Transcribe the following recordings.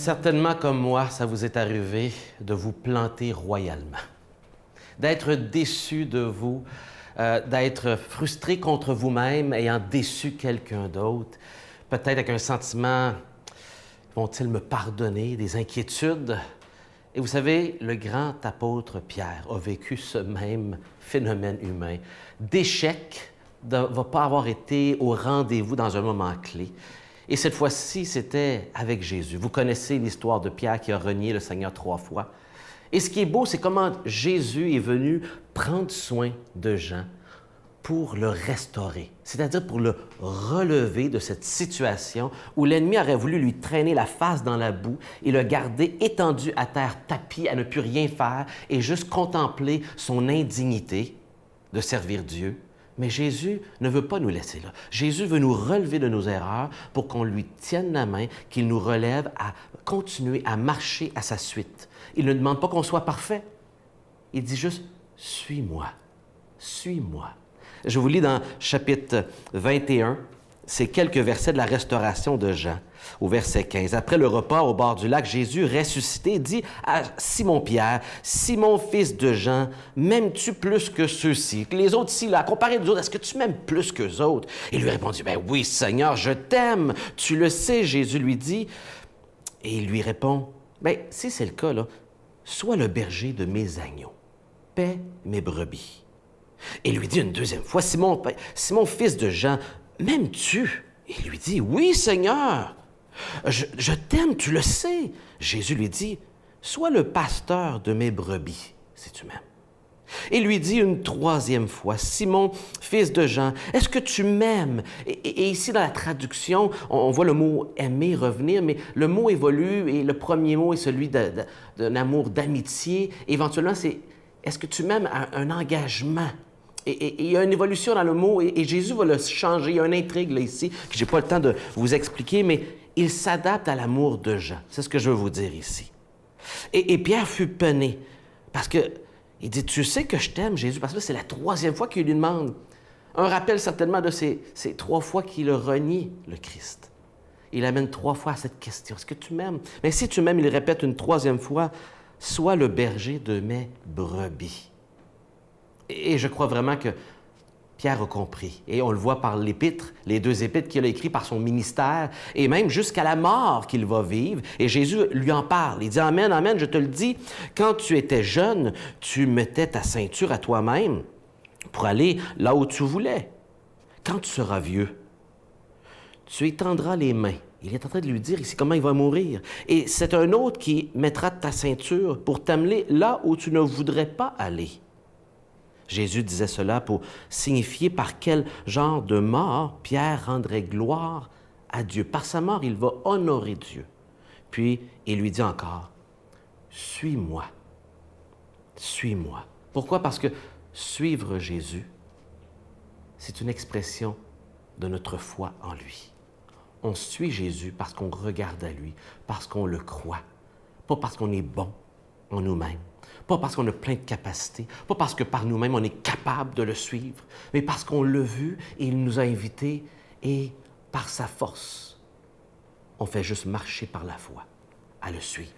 Certainement, comme moi, ça vous est arrivé de vous planter royalement, d'être déçu de vous, d'être frustré contre vous-même ayant déçu quelqu'un d'autre, peut-être avec un sentiment, vont-ils me pardonner, des inquiétudes. Et vous savez, le grand apôtre Pierre a vécu ce même phénomène humain, d'échec, de ne pas avoir été au rendez-vous dans un moment clé. Et cette fois-ci, c'était avec Jésus. Vous connaissez l'histoire de Pierre qui a renié le Seigneur 3 fois. Et ce qui est beau, c'est comment Jésus est venu prendre soin de Jean pour le restaurer, c'est-à-dire pour le relever de cette situation où l'ennemi aurait voulu lui traîner la face dans la boue et le garder étendu à terre, tapi, à ne plus rien faire et juste contempler son indignité de servir Dieu. Mais Jésus ne veut pas nous laisser là. Jésus veut nous relever de nos erreurs pour qu'on lui tienne la main, qu'il nous relève à continuer à marcher à sa suite. Il ne demande pas qu'on soit parfait. Il dit juste « Suis-moi, suis-moi ». Je vous lis dans chapitre 21, ces quelques versets de la restauration de Jean, au verset 15. Après le repas au bord du lac, Jésus, ressuscité, dit à Simon-Pierre, « Simon, fils de Jean, m'aimes-tu plus que ceux-ci? » Les autres ici, là, comparé aux autres, est-ce que tu m'aimes plus qu'eux autres? Il lui répondit, « Ben oui, Seigneur, je t'aime. Tu le sais. » Jésus lui dit, et il lui répond, « Ben si c'est le cas, là, sois le berger de mes agneaux, paie mes brebis. » Et il lui dit une deuxième fois, « Simon, fils de Jean, m'aimes-tu? » Il lui dit, « Oui, Seigneur, je t'aime, tu le sais. » Jésus lui dit, « Sois le pasteur de mes brebis, si tu m'aimes. » Et lui dit une troisième fois, « Simon, fils de Jean, est-ce que tu m'aimes? » Et ici, dans la traduction, on voit le mot « aimer » revenir, mais le mot évolue et le premier mot est celui d'un amour d'amitié. Éventuellement, c'est « est-ce que tu m'aimes? » Un engagement. Et il y a une évolution dans le mot, et Jésus va le changer. Il y a une intrigue là, ici, que je n'ai pas le temps de vous expliquer, mais il s'adapte à l'amour de Jean. C'est ce que je veux vous dire ici. Et Pierre fut peiné, parce que il dit, « Tu sais que je t'aime, Jésus. » Parce que c'est la troisième fois qu'il lui demande. Un rappel certainement de ces 3 fois qu'il a renié le Christ. Il amène 3 fois à cette question. « Est-ce que tu m'aimes? » Mais si tu m'aimes, il répète une 3e fois, « Sois le berger de mes brebis. » Et je crois vraiment que Pierre a compris. Et on le voit par l'épître, les 2 épîtres qu'il a écrites par son ministère, et même jusqu'à la mort qu'il va vivre. Et Jésus lui en parle. Il dit, « Amen, amen, je te le dis, quand tu étais jeune, tu mettais ta ceinture à toi-même pour aller là où tu voulais. Quand tu seras vieux, tu étendras les mains. » Il est en train de lui dire ici comment il va mourir. « Et c'est un autre qui mettra ta ceinture pour t'amener là où tu ne voudrais pas aller. » Jésus disait cela pour signifier par quel genre de mort Pierre rendrait gloire à Dieu. Par sa mort, il va honorer Dieu. Puis, il lui dit encore, « Suis-moi, suis-moi. » Pourquoi? Parce que suivre Jésus, c'est une expression de notre foi en lui. On suit Jésus parce qu'on regarde à lui, parce qu'on le croit, pas parce qu'on est bon en nous-mêmes. Pas parce qu'on a plein de capacités, pas parce que par nous-mêmes on est capable de le suivre, mais parce qu'on l'a vu et il nous a invités et par sa force, on fait juste marcher par la foi à le suivre.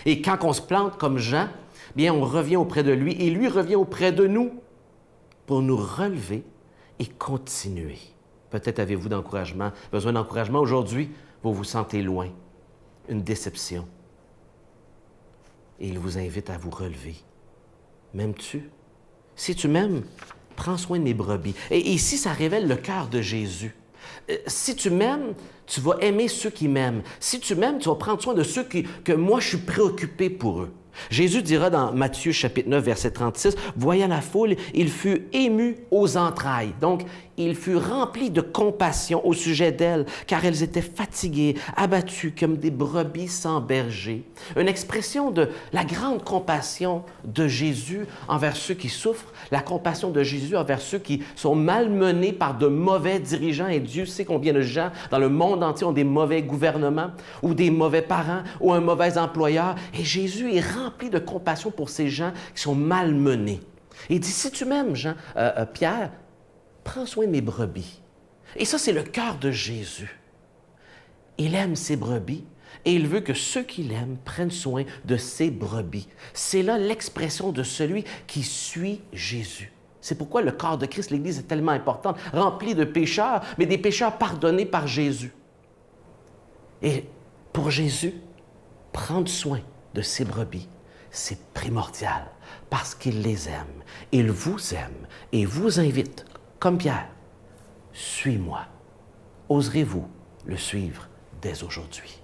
Et quand on se plante comme Jean, bien on revient auprès de lui et lui revient auprès de nous pour nous relever et continuer. Peut-être avez-vous besoin d'encouragement aujourd'hui, vous vous sentez loin, une déception. Et il vous invite à vous relever. M'aimes-tu? Si tu m'aimes, prends soin de mes brebis. Et ici, ça révèle le cœur de Jésus. Si tu m'aimes, tu vas aimer ceux qui m'aiment. Si tu m'aimes, tu vas prendre soin de ceux que moi, je suis préoccupé pour eux. Jésus dira dans Matthieu chapitre 9, verset 36, « Voyant la foule, il fut ému aux entrailles. » Donc, il fut rempli de compassion au sujet d'elles, car elles étaient fatiguées, abattues comme des brebis sans berger. Une expression de la grande compassion de Jésus envers ceux qui souffrent, la compassion de Jésus envers ceux qui sont malmenés par de mauvais dirigeants. Et Dieu sait combien de gens dans le monde entier ont des mauvais gouvernements, ou des mauvais parents, ou un mauvais employeur. Et Jésus est rempli de compassion pour ces gens qui sont malmenés. Il dit, si tu m'aimes, Pierre, prends soin de mes brebis. Et ça, c'est le cœur de Jésus. Il aime ses brebis, Et il veut que ceux qui l'aiment prennent soin de ses brebis. C'est là l'expression de celui qui suit Jésus. C'est pourquoi le corps de Christ, l'Église, est tellement importante, remplie de pécheurs, mais des pécheurs pardonnés par Jésus. Et pour Jésus, prendre soin de ses brebis, c'est primordial parce qu'il les aime. Il vous aime et vous invite, comme Pierre, « Suis-moi ». Oserez-vous le suivre dès aujourd'hui?